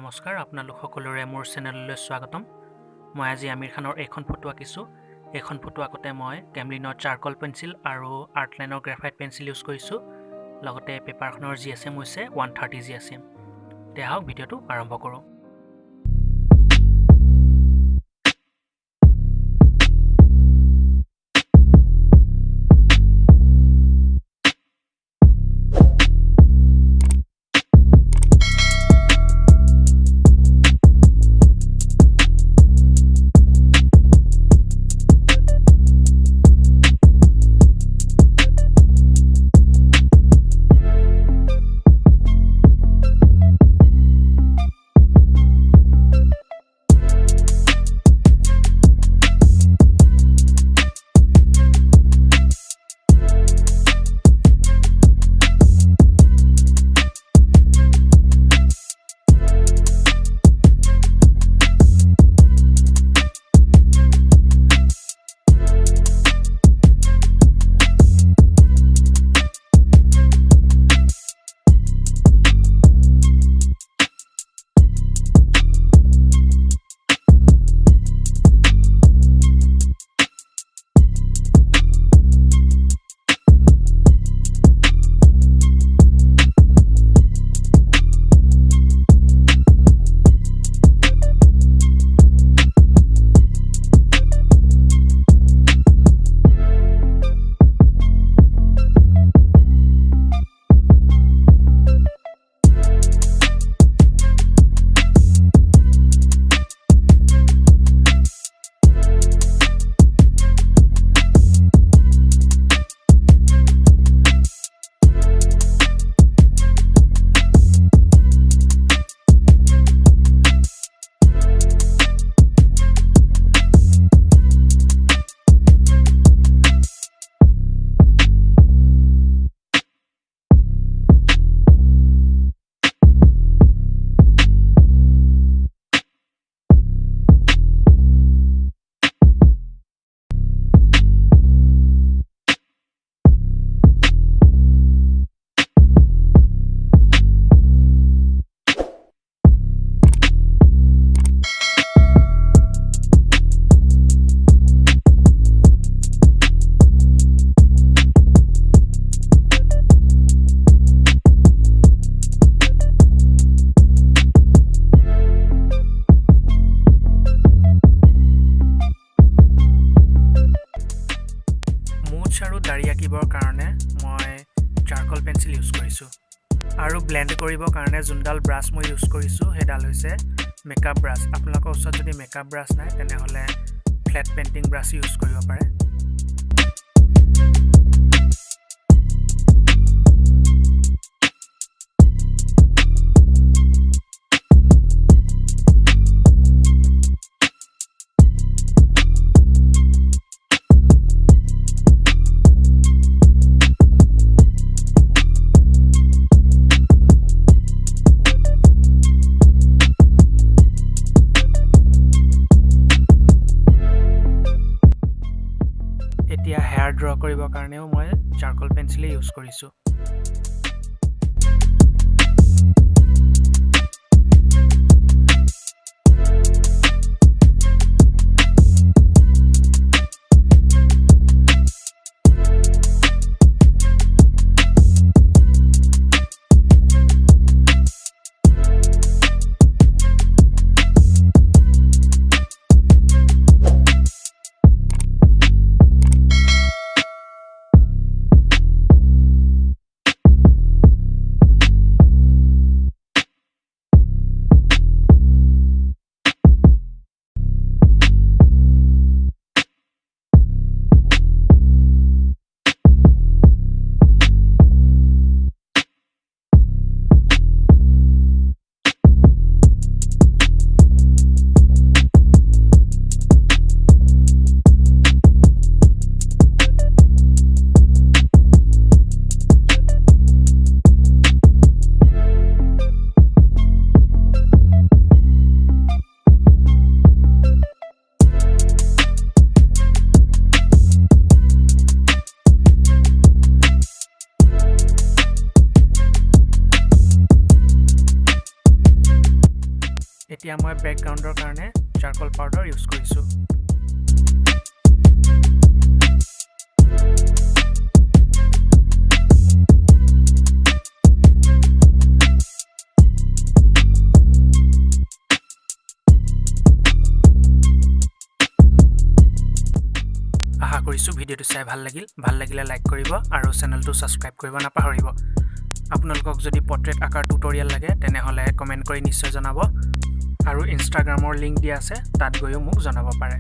নমস্কাৰ আপোনালোক সকলোৰে মোৰ চেনেললৈ স্বাগতম মই আজি আমিৰ খানৰ এখন ফটো আঁকিছো এখন ফটো আঁকোতে মই কেমলিনৰ চাৰকল পেন্সিল আৰু আৰ্টলাইনৰ গ্ৰাফাইট পেন্সিল ইউজ কৰিছো লগতে পেপাৰখনৰ জিএসএম হৈছে 130 জিএসএম তেহাওক ভিডিওটো আৰম্ভ কৰো কাৰণে মই চাৰকল পেন্সিল ইউজ কৰিছো আৰু ব্লেন্ড কৰিব কাৰণে যোনডাল ব্ৰাছ মই ইউজ কৰিছো হেডাল হৈছে মেকআপ ব্ৰাছ আপোনালোকৰ ওচৰত যদি মেকআপ ব্ৰাছ নাই তেনে হলে ফ্ল্যাট পেইন্টিং ব্ৰাছ ইউজ কৰিব পাৰে এতিয়া হেয়াৰ ড্ৰ কৰিবৰ কাৰণেও মই চাৰকল পেন্সিল ইউজ কৰিছো এতিয়া মই বেকগ্ৰাউণ্ডৰ কাৰণে চাৰকল পাউডাৰ ইউজ কৰিছোঁ আশা কৰিছোঁ ভিডিঅ'টো চাই ভাল লাগিলে লাইক কৰিব আৰু চেনেলটো ছাবস্ক্ৰাইব কৰিব নাপাহৰিব আপোনালোকক যদি পৰ্ট্ৰেট আকাৰ টিউটৰিয়েল লাগে তেনেহলে কমেন্ট কৰি নিশ্চয় জনাব আৰু ইনষ্টাগ্ৰামৰ লিংক দিয়া আছে তাত গৈও মোক জনাব পাৰে